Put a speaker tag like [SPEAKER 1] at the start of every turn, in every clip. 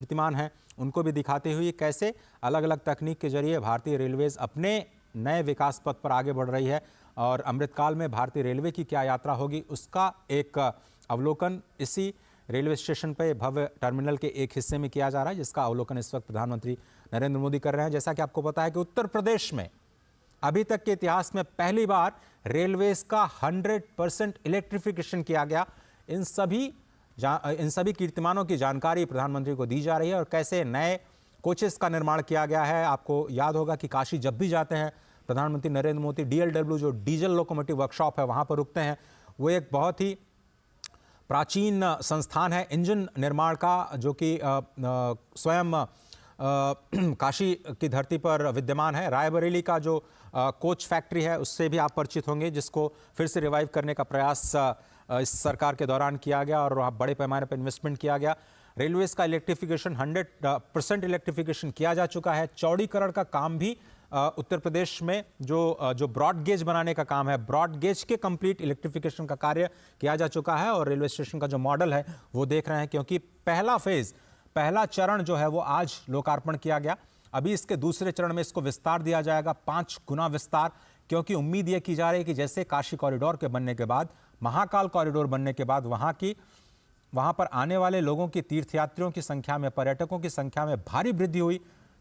[SPEAKER 1] कीर्तिमान हैं उनको भी दिखाते हुए कैसे अलग अलग तकनीक के जरिए भारतीय रेलवेज अपने नए विकास पथ पर आगे बढ़ रही है और अमृतकाल में भारतीय रेलवे की क्या यात्रा होगी उसका एक अवलोकन इसी रेलवे स्टेशन पर भव्य टर्मिनल के एक हिस्से में किया जा रहा है, जिसका अवलोकन इस वक्त प्रधानमंत्री नरेंद्र मोदी कर रहे हैं। जैसा कि आपको पता है कि उत्तर प्रदेश में अभी तक के इतिहास में पहली बार रेलवेज का 100% इलेक्ट्रिफिकेशन किया गया। इन सभी कीर्तिमानों की जानकारी प्रधानमंत्री को दी जा रही है और कैसे नए कोचेस का निर्माण किया गया है। आपको याद होगा कि काशी जब भी जाते हैं प्रधानमंत्री नरेंद्र मोदी DLW जो डीजल लोकोमोटिव वर्कशॉप है वहां पर रुकते हैं। वो एक बहुत ही प्राचीन संस्थान है इंजन निर्माण का, जो कि स्वयं काशी की धरती पर विद्यमान है। रायबरेली का जो कोच फैक्ट्री है उससे भी आप परिचित होंगे, जिसको फिर से रिवाइव करने का प्रयास इस सरकार के दौरान किया गया और वहाँ बड़े पैमाने पर इन्वेस्टमेंट किया गया। रेलवेज का इलेक्ट्रिफिकेशन 100% इलेक्ट्रिफिकेशन किया जा चुका है। चौड़ीकरण का काम भी उत्तर प्रदेश में जो ब्रॉड गेज बनाने का काम है, ब्रॉड गेज के कंप्लीट इलेक्ट्रिफिकेशन का कार्य किया जा चुका है और रेलवे स्टेशन का जो मॉडल है वो देख रहे हैं, क्योंकि पहला चरण जो है वो आज लोकार्पण किया गया। अभी इसके दूसरे चरण में इसको विस्तार दिया जाएगा, 5 गुना विस्तार, क्योंकि उम्मीद यह की जा रही है कि जैसे काशी कॉरिडोर के बनने के बाद, महाकाल कॉरिडोर बनने के बाद वहां पर आने वाले लोगों की, तीर्थयात्रियों की संख्या में, पर्यटकों की संख्या में भारी वृद्धि हुई।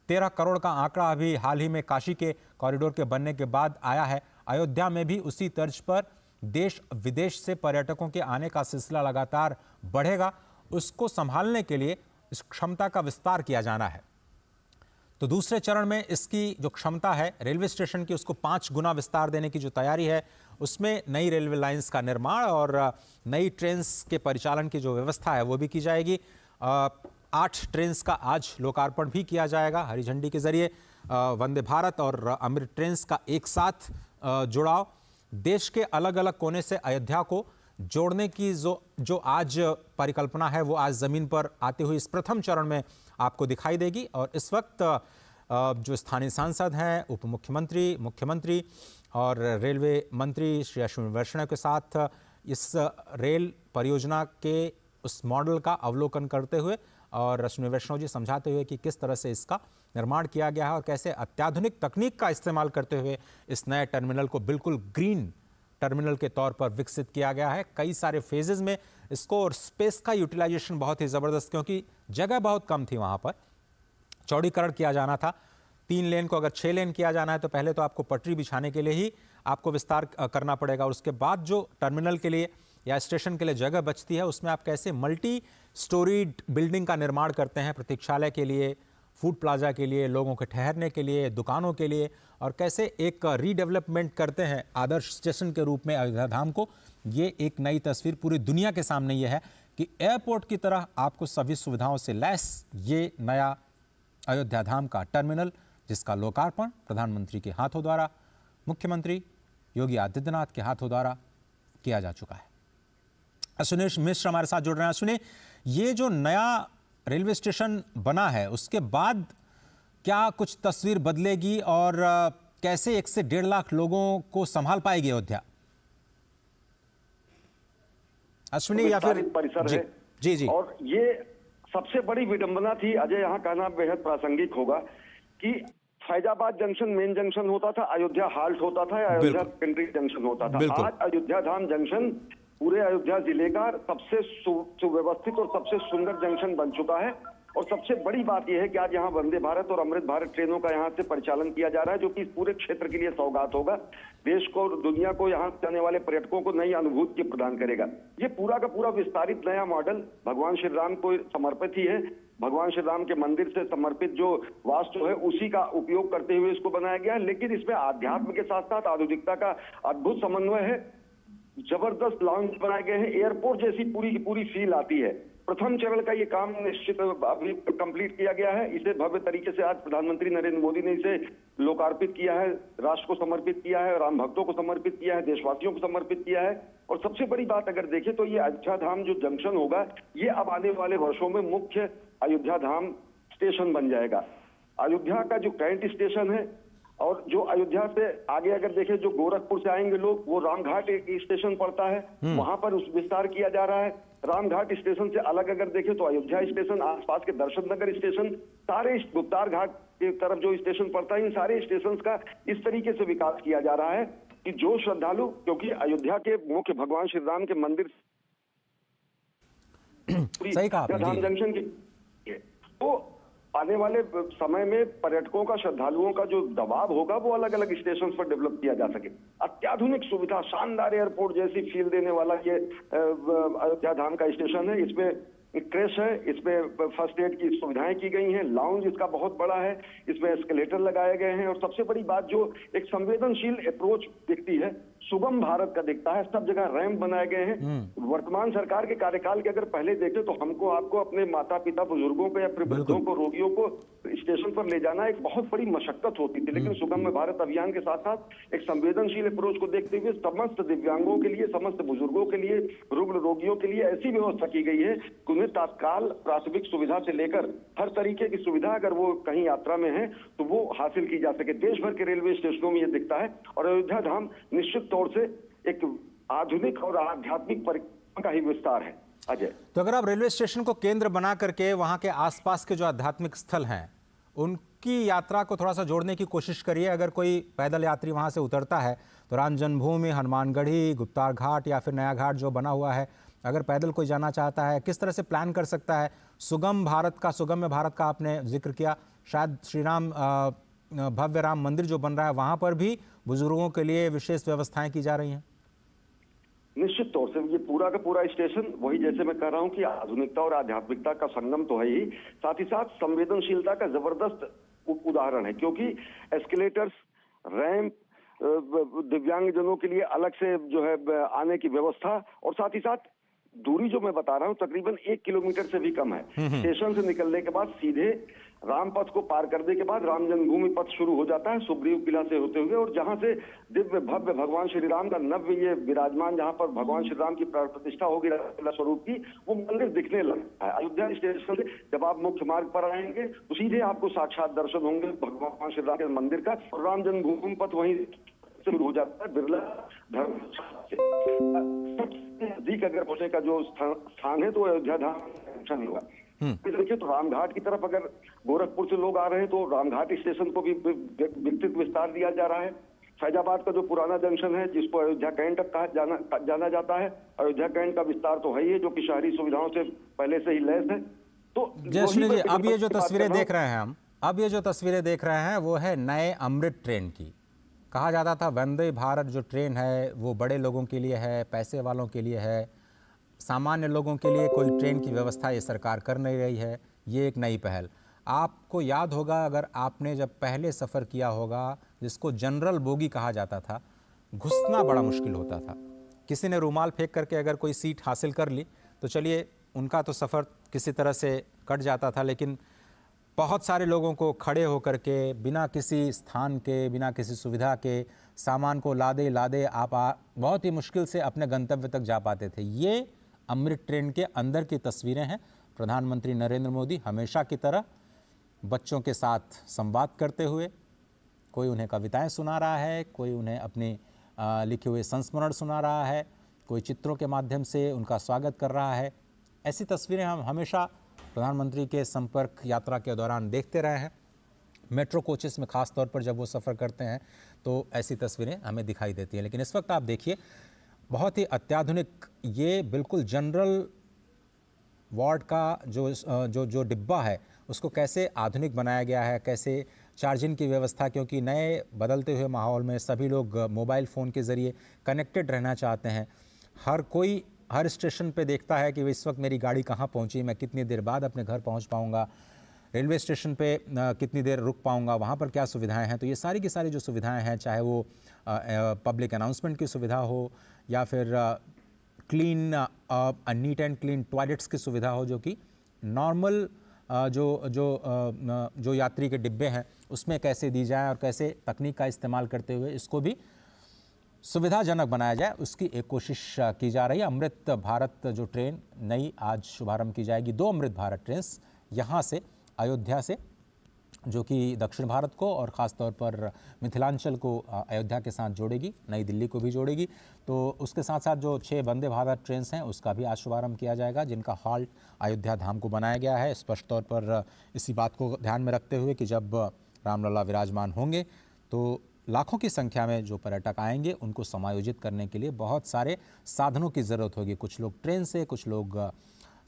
[SPEAKER 1] 13 करोड़ का आंकड़ा अभी हाल ही में काशी के कॉरिडोर के बनने के बाद आया है। अयोध्या में भी उसी तर्ज पर देश विदेश से पर्यटकों के आने का सिलसिला लगातार बढ़ेगा। उसको संभालने के लिए इस क्षमता का विस्तार किया जाना है। तो दूसरे चरण में इसकी जो क्षमता है रेलवे स्टेशन की, उसको 5 गुना विस्तार देने की जो तैयारी है, उसमें नई रेलवे लाइंस का निर्माण और नई ट्रेन्स के परिचालन की जो व्यवस्था है वो भी की जाएगी। 8 ट्रेन्स का आज लोकार्पण भी किया जाएगा हरी झंडी के जरिए। वंदे भारत और अमृत ट्रेन्स का एक साथ जुड़ाव, देश के अलग अलग कोने से अयोध्या को जोड़ने की जो आज परिकल्पना है वो आज जमीन पर आते हुए इस प्रथम चरण में आपको दिखाई देगी। और इस वक्त जो स्थानीय सांसद हैं, उप मुख्यमंत्री, मुख्यमंत्री और रेलवे मंत्री श्री अश्विनी वैष्णव के साथ इस रेल परियोजना के उस मॉडल का अवलोकन करते हुए और अश्विनी वैष्णव जी समझाते हुए कि किस तरह से इसका निर्माण किया गया है और कैसे अत्याधुनिक तकनीक का इस्तेमाल करते हुए इस नए टर्मिनल को बिल्कुल ग्रीन टर्मिनल के तौर पर विकसित किया गया है। कई सारे फेजेस में इसको, और स्पेस का यूटिलाइजेशन बहुत ही ज़बरदस्त, क्योंकि जगह बहुत कम थी वहाँ पर। चौड़ीकरण किया जाना था, 3 लेन को अगर 6 लेन किया जाना है तो पहले तो आपको पटरी बिछाने के लिए ही आपको विस्तार करना पड़ेगा और उसके बाद जो टर्मिनल के लिए या स्टेशन के लिए जगह बचती है उसमें आप कैसे मल्टी स्टोरीड बिल्डिंग का निर्माण करते हैं, प्रतीक्षालय के लिए, फूड प्लाजा के लिए, लोगों के ठहरने के लिए, दुकानों के लिए, और कैसे एक रीडेवलपमेंट करते हैं आदर्श स्टेशन के रूप में अयोध्या धाम को। ये एक नई तस्वीर पूरी दुनिया के सामने ये है कि एयरपोर्ट की तरह आपको सभी सुविधाओं से लैस ये नया अयोध्या धाम का टर्मिनल, जिसका लोकार्पण प्रधानमंत्री के हाथों द्वारा, मुख्यमंत्री योगी आदित्यनाथ के हाथों द्वारा किया जा चुका है। अश्विनी मिश्र हमारे साथ जुड़ रहे हैं। अश्विनी, ये जो नया रेलवे स्टेशन बना है उसके बाद क्या कुछ तस्वीर बदलेगी और कैसे 1 से 1.5 लाख लोगों को संभाल पाएगी अयोध्या? अश्विनी या फिर
[SPEAKER 2] परिसर है
[SPEAKER 1] जी जी।
[SPEAKER 2] और ये सबसे बड़ी विडंबना थी अजय, यहाँ कहना बेहद प्रासंगिक होगा कि फैजाबाद जंक्शन मेन जंक्शन होता था, अयोध्या हाल्ट होता था, अयोध्या सेकेंडरी जंक्शन होता था। आज अयोध्या धाम जंक्शन पूरे अयोध्या जिले का सबसे सुव्यवस्थित और सबसे सुंदर जंक्शन बन चुका है। और सबसे बड़ी बात यह है कि आज यहाँ वंदे भारत और अमृत भारत ट्रेनों का यहाँ से परिचालन किया जा रहा है, जो कि इस पूरे क्षेत्र के लिए सौगात होगा। देश को और दुनिया को यहाँ जाने वाले पर्यटकों को नई अनुभूति प्रदान करेगा। ये पूरा का पूरा विस्तारित नया मॉडल भगवान श्री राम को समर्पित ही है। भगवान श्री राम के मंदिर से समर्पित जो वास्तु है उसी का उपयोग करते हुए इसको बनाया गया है, लेकिन इसमें आध्यात्म के साथ साथ आधुनिकता का अद्भुत समन्वय है। जबरदस्त लाउंज बनाए गए हैं, एयरपोर्ट जैसी पूरी की पूरी फील आती है। प्रथम चरण का ये काम निश्चित अभी कंप्लीट किया गया है। इसे भव्य तरीके से आज प्रधानमंत्री नरेंद्र मोदी ने इसे लोकार्पित किया है, राष्ट्र को समर्पित किया है, राम भक्तों को समर्पित किया है, देशवासियों को समर्पित किया है। और सबसे बड़ी बात अगर देखें तो ये अयोध्या धाम जो जंक्शन होगा, ये अब आने वाले वर्षों में मुख्य अयोध्या धाम स्टेशन बन जाएगा। अयोध्या का जो करंट स्टेशन है और जो अयोध्या से आगे अगर देखें, जो गोरखपुर से आएंगे लोग, वो रामघाट एक स्टेशन पड़ता है, वहां पर उस विस्तार किया जा रहा है। रामघाट स्टेशन से अलग अगर देखें तो अयोध्या स्टेशन, आसपास के दर्शन नगर स्टेशन, सारे गुप्तार घाट की तरफ जो स्टेशन पड़ता है, इन सारे स्टेशन का इस तरीके से विकास किया जा रहा है कि जो श्रद्धालु, क्योंकि अयोध्या के मुख्य भगवान श्री राम के मंदिर
[SPEAKER 1] सही कहा आपने,
[SPEAKER 2] धाम जंक्शन की, तो आने वाले समय में पर्यटकों का, श्रद्धालुओं का जो दबाव होगा वो अलग अलग स्टेशन पर डेवलप किया जा सके। अत्याधुनिक सुविधा, शानदार एयरपोर्ट जैसी फील देने वाला ये अयोध्या धाम का स्टेशन है। इसमें क्रेश है, इसमें फर्स्ट एड की सुविधाएं की गई हैं, लाउंज इसका बहुत बड़ा है, इसमें एस्केलेटर लगाए गए हैं, और सबसे बड़ी बात जो एक संवेदनशील अप्रोच दिखती है, सुगम भारत का दिखता है। सब जगह रैंप बनाए गए हैं। वर्तमान सरकार के कार्यकाल के अगर पहले देखें तो हमको, आपको अपने माता पिता, बुजुर्गों को या फिर वृद्धों को, रोगियों को स्टेशन पर ले जाना एक बहुत बड़ी मशक्कत होती थी। लेकिन सुगम भारत अभियान के साथ साथ एक संवेदनशील अप्रोच को देखते हुए समस्त दिव्यांगों के लिए, समस्त बुजुर्गों के लिए, रुग्ण रोगियों के लिए ऐसी व्यवस्था की गई है कि उन्हें तात्काल प्राथमिक सुविधा से लेकर हर तरीके की सुविधा अगर वो कहीं यात्रा में है तो वो हासिल की जा सके। देश भर के रेलवे स्टेशनों में ये दिखता है। और अयोध्या धाम निश्चित तौर से एक आधुनिक और आध्यात्मिक परिक्रमा का ही विस्तार है। अजय,
[SPEAKER 1] तो अगर आप रेलवे स्टेशन को केंद्र बना करके वहां के आसपास के जो आध्यात्मिक स्थल हैं उनकी यात्रा को थोड़ा सा जोड़ने की कोशिश करिए। अगर कोई पैदल यात्री वहां से उतरता है तो राम जन्मभूमि, हनुमानगढ़ी, गुप्तार घाट या फिर नया घाट जो बना हुआ है, अगर पैदल कोई जाना चाहता है, किस तरह से प्लान कर सकता है? सुगम्य भारत का आपने जिक्र किया, शायद श्री राम भव्य राम मंदिर जो बन रहा है वहां पर भी बुजुर्गों के लिए विशेष व्यवस्थाएं की जा रही हैं।
[SPEAKER 2] निश्चित तौर से ये पूरा का पूरा स्टेशन, वही जैसे मैं कह रहा हूं कि आधुनिकता और आध्यात्मिकता का संगम तो है ही, साथ ही साथ संवेदनशीलता का जबरदस्त उदाहरण है। क्योंकि एस्केलेटर्स, रैंप, दिव्यांगजनों के लिए अलग से जो है आने की व्यवस्था, और साथ ही साथ दूरी जो मैं बता रहा हूं तकरीबन 1 किलोमीटर से भी कम है। स्टेशन से निकलने के बाद सीधे राम पथ को पार करने के बाद राम जन्मभूमि पथ शुरू हो जाता है, सुग्रीव किला से होते हुए, और जहां से दिव्य भव्य भगवान श्री राम का नव्य ये विराजमान, जहां पर भगवान श्री राम की प्राण प्रतिष्ठा होगी रामलीला स्वरूप की, वो मंदिर दिखने लगता है। अयोध्या स्टेशन से जब आप मुख्य मार्ग पर आएंगे तो सीधे आपको साक्षात दर्शन होंगे भगवान श्री राम के मंदिर का, और राम जन्मभूमि पथ वहीं शुरू हो जाता है बिरला धर्म से। नजदीक अगर पहुंचने का जो स्थान है तो अयोध्या धाम होगा। देखिए तो रामघाट की तरफ अगर गोरखपुर से लोग आ रहे हैं तो रामघाट स्टेशन को भी विस्तृत विस्तार दिया जा रहा है। फैजाबाद का जो पुराना जंक्शन है जिसको अयोध्या कैंट जाना जाता है, अयोध्या कैंट का विस्तार तो है ही, जो कि शहरी सुविधाओं से पहले से ही लैस है। तो
[SPEAKER 1] जयश्री जी, अब ये जो तस्वीरें देख रहे हैं हम, अब ये जो तस्वीरें देख रहे हैं वो है नए अमृत ट्रेन की। कहा जाता था वंदे भारत जो ट्रेन है वो बड़े लोगों के लिए है, पैसे वालों के लिए है, सामान्य लोगों के लिए कोई ट्रेन की व्यवस्था ये सरकार कर नहीं रही है। ये एक नई पहल। आपको याद होगा, अगर आपने जब पहले सफ़र किया होगा, जिसको जनरल बोगी कहा जाता था, घुसना बड़ा मुश्किल होता था। किसी ने रुमाल फेंक करके अगर कोई सीट हासिल कर ली तो चलिए उनका तो सफ़र किसी तरह से कट जाता था, लेकिन बहुत सारे लोगों को खड़े होकर के बिना किसी स्थान के, बिना किसी सुविधा के, सामान को लादे लादे आप बहुत ही मुश्किल से अपने गंतव्य तक जा पाते थे। ये अमृत ट्रेन के अंदर की तस्वीरें हैं। प्रधानमंत्री नरेंद्र मोदी हमेशा की तरह बच्चों के साथ संवाद करते हुए, कोई उन्हें कविताएं सुना रहा है, कोई उन्हें अपने लिखे हुए संस्मरण सुना रहा है, कोई चित्रों के माध्यम से उनका स्वागत कर रहा है। ऐसी तस्वीरें हम हमेशा प्रधानमंत्री के संपर्क यात्रा के दौरान देखते रहे हैं। मेट्रो कोचेस में ख़ास तौर पर जब वो सफ़र करते हैं तो ऐसी तस्वीरें हमें दिखाई देती हैं। लेकिन इस वक्त आप देखिए, बहुत ही अत्याधुनिक, ये बिल्कुल जनरल वार्ड का जो डिब्बा है उसको कैसे आधुनिक बनाया गया है, कैसे चार्जिंग की व्यवस्था, क्योंकि नए बदलते हुए माहौल में सभी लोग मोबाइल फ़ोन के ज़रिए कनेक्टेड रहना चाहते हैं। हर कोई हर स्टेशन पे देखता है कि इस वक्त मेरी गाड़ी कहाँ पहुँची, मैं कितनी देर बाद अपने घर पहुँच पाऊँगा, रेलवे स्टेशन पे कितनी देर रुक पाऊँगा, वहाँ पर क्या सुविधाएं हैं। तो ये सारी की सारी जो सुविधाएं हैं, चाहे वो पब्लिक अनाउंसमेंट की सुविधा हो या फिर clean neat and clean toilets की सुविधा हो, जो कि नॉर्मल जो यात्री के डिब्बे हैं उसमें कैसे दी जाए और कैसे तकनीक का इस्तेमाल करते हुए इसको भी सुविधाजनक बनाया जाए, उसकी एक कोशिश की जा रही है। अमृत भारत जो ट्रेन नई आज शुभारंभ की जाएगी, 2 अमृत भारत ट्रेन यहाँ से, अयोध्या से जो कि दक्षिण भारत को और ख़ास तौर पर मिथिलांचल को अयोध्या के साथ जोड़ेगी, नई दिल्ली को भी जोड़ेगी। तो उसके साथ साथ जो 6 वंदे भारत ट्रेन्स हैं उसका भी आज शुभारंभ किया जाएगा, जिनका हॉल्ट अयोध्या धाम को बनाया गया है, स्पष्ट तौर पर इसी बात को ध्यान में रखते हुए कि जब रामलला विराजमान होंगे तो लाखों की संख्या में जो पर्यटक आएंगे उनको समायोजित करने के लिए बहुत सारे साधनों की ज़रूरत होगी। कुछ लोग ट्रेन से, कुछ लोग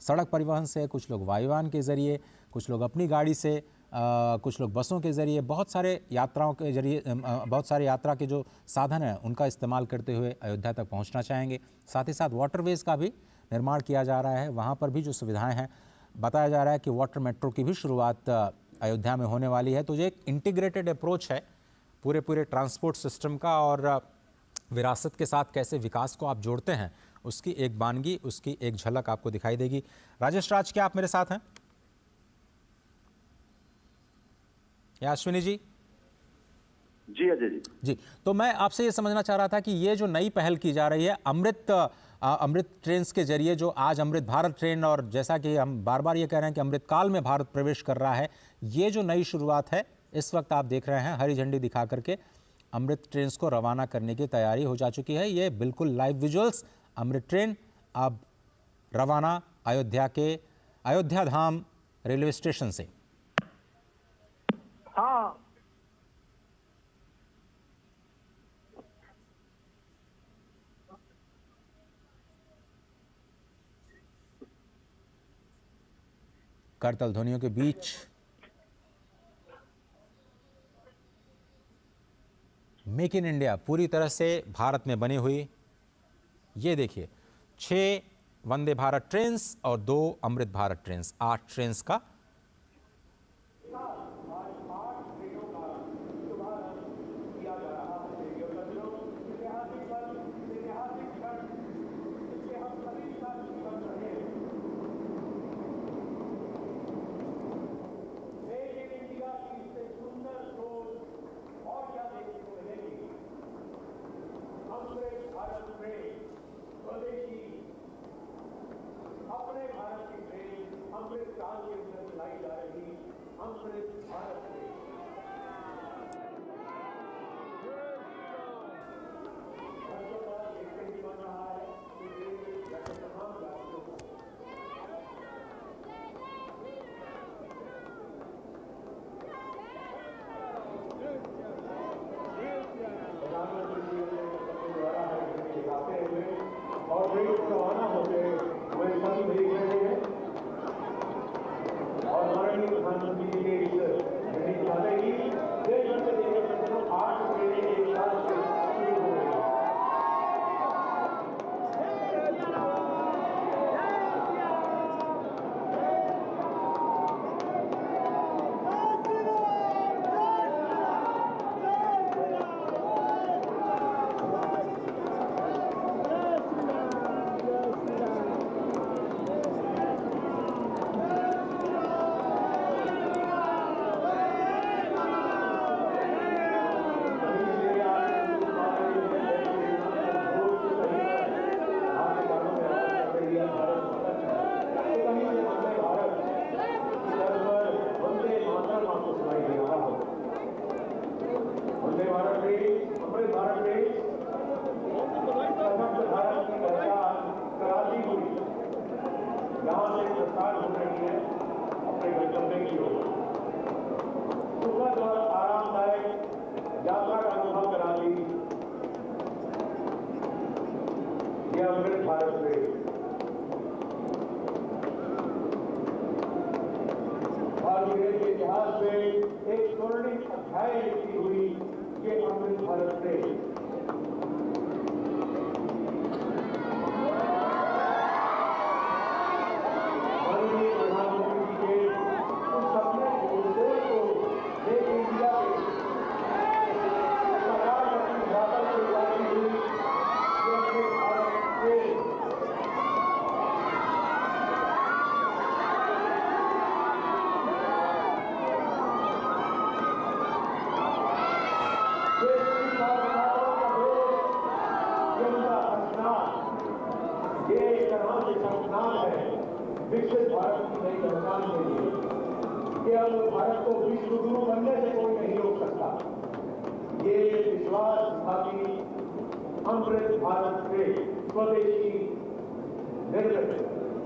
[SPEAKER 1] सड़क परिवहन से, कुछ लोग वायुयान के ज़रिए, कुछ लोग अपनी गाड़ी से, कुछ लोग बसों के ज़रिए, बहुत सारे यात्राओं के ज़रिए, बहुत सारे यात्रा के जो साधन हैं उनका इस्तेमाल करते हुए अयोध्या तक पहुंचना चाहेंगे। साथ ही साथ वाटरवेज़ का भी निर्माण किया जा रहा है, वहां पर भी जो सुविधाएं हैं, बताया जा रहा है कि वाटर मेट्रो की भी शुरुआत अयोध्या में होने वाली है। तो ये एक इंटीग्रेटेड अप्रोच है पूरे ट्रांसपोर्ट सिस्टम का, और विरासत के साथ कैसे विकास को आप जोड़ते हैं उसकी एक बानगी, उसकी एक झलक आपको दिखाई देगी। राजेश राज, क्या आप मेरे साथ हैं? या अश्विनी जी?
[SPEAKER 2] जी अजय जी।
[SPEAKER 1] जी, तो मैं आपसे ये समझना चाह रहा था कि ये जो नई पहल की जा रही है अमृत ट्रेन के जरिए, जो आज अमृत भारत ट्रेन, और जैसा कि हम बार बार ये कह रहे हैं कि अमृत काल में भारत प्रवेश कर रहा है, ये जो नई शुरुआत है, इस वक्त आप देख रहे हैं हरी झंडी दिखा करके अमृत ट्रेन को रवाना करने की तैयारी हो जा चुकी है। ये बिल्कुल लाइव विजुअल्स, अमृत ट्रेन अब रवाना अयोध्या धाम रेलवे स्टेशन से।
[SPEAKER 3] हाँ,
[SPEAKER 1] करतल ध्वनियों के बीच मेक इन इंडिया पूरी तरह से भारत में बनी हुई, ये देखिए 6 वंदे भारत ट्रेन्स और 2 अमृत भारत ट्रेन्स, 8 ट्रेन्स का
[SPEAKER 3] अपने भारत की ट्रेन अमृत काल के अंदर चलाई जा रही अमृत भारत ट्रेन। और रवाना होते हुए सभी भेज रहे हैं और माननीय प्रधानमंत्री जी के इस जाने की देश भर से देखकर 8 ट्रेनें एक साथ शुरू हो गई। अमृत भारत ट्रेन भारत के इतिहास में एक स्वर्णिम अध्याय लिखी हुई ये अमृत भारत ट्रेन माननीय प्रधानमंत्री जी के उस सपने को एक इंडिया विकसित भारत की नई पहचान के लिए कि अब भारत को विश्व गुरु बनने से कोई नहीं रोक सकता। ये विश्वास था कि अमृत भारत के स्वदेशी निर्मित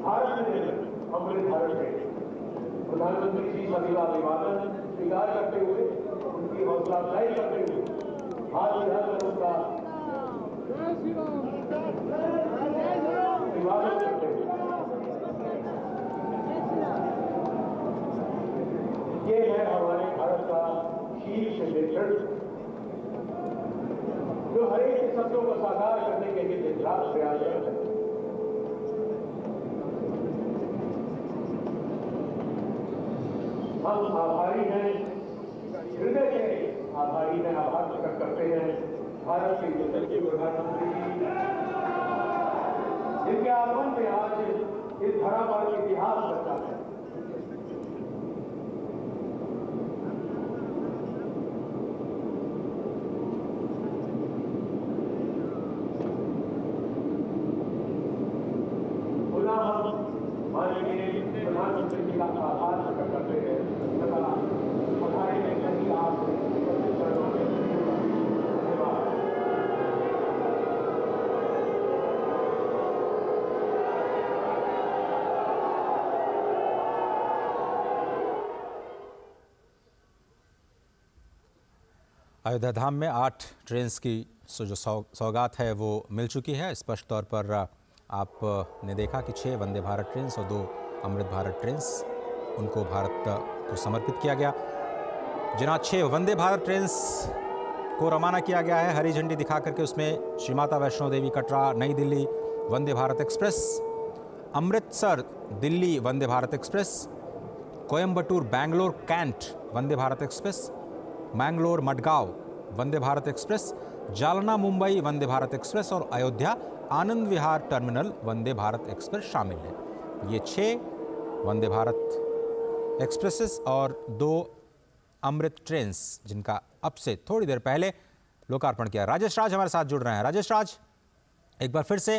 [SPEAKER 3] भारत निर्मित अमृत भारत के प्रधानमंत्री जी सभी का अभिवादन स्वीकार करते हुए, उनकी हौसला अफजाई करते हुए आज यहाँ उनका अभिवादन करते हुए ये है हमारे भारत का शीर्ष नेतृत्व, जो हर एक सपनों को साकार करने के लिए दिन रात प्रयासरत है। हम आभारी हैं, हृदय से आभारी हैं, आभार प्रकट करते हैं भारत के यशस्वी प्रधानमंत्री जी, जिनके आगमन में आज इस धरा पर इतिहास बचा है। माननीय प्रधानमंत्री जी का आभार प्रकट करते हैं तथा हमारे में सभी आप धन्यवाद।
[SPEAKER 1] अयोध्या धाम में 8 ट्रेन की जो सौगात है वो मिल चुकी है। स्पष्ट तौर पर आपने देखा कि 6 वंदे भारत ट्रेन और 2 अमृत भारत ट्रेन उनको भारत को समर्पित किया गया। जिन्हें 6 वंदे भारत ट्रेन को रवाना किया गया है हरी झंडी दिखा करके, उसमें श्री माता वैष्णो देवी कटरा नई Delhi Vande Bharat express, Amritsar Delhi Vande Bharat express, Coimbatore Bangalore cantt Vande Bharat express, Mangalore Madgaon Vande Bharat express, Jalna Mumbai Vande Bharat express और अयोध्या आनंद विहार टर्मिनल वंदे भारत एक्सप्रेस शामिल है। ये 6 वंदे भारत एक्सप्रेसेस और 2 अमृत ट्रेन जिनका अब से थोड़ी देर पहले लोकार्पण किया। राजेश राज हमारे साथ जुड़ रहे हैं। राजेश राज, एक बार फिर से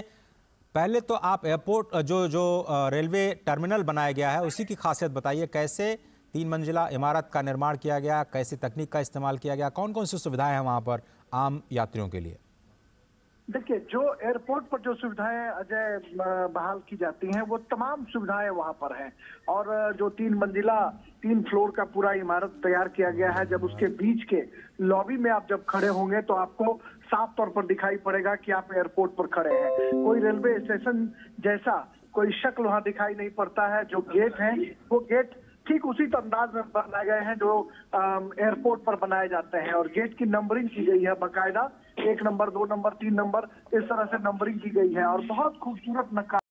[SPEAKER 1] पहले तो आप एयरपोर्ट जो रेलवे टर्मिनल बनाया गया है उसी की खासियत बताइए। कैसे 3 मंजिला इमारत का निर्माण किया गया, कैसी तकनीक का इस्तेमाल किया गया, कौन कौन सी सुविधाएं हैं वहां पर आम यात्रियों के लिए?
[SPEAKER 4] देखिए, जो एयरपोर्ट पर जो सुविधाएं अजय बहाल की जाती हैं वो तमाम सुविधाएं वहां पर हैं। और जो 3 मंजिला 3 फ्लोर का पूरा इमारत तैयार किया गया है, जब उसके बीच के लॉबी में आप जब खड़े होंगे तो आपको साफ तौर पर दिखाई पड़ेगा कि आप एयरपोर्ट पर खड़े हैं। कोई रेलवे स्टेशन जैसा कोई शक्ल वहां दिखाई नहीं पड़ता है। जो गेट है वो गेट ठीक उसी अंदाज में बनाए गए हैं जो एयरपोर्ट पर बनाए जाते हैं। और गेट की नंबरिंग की गई है बाकायदा, 1 नंबर 2 नंबर 3 नंबर इस तरह से नंबरिंग की गई है और बहुत खूबसूरत नक्काशी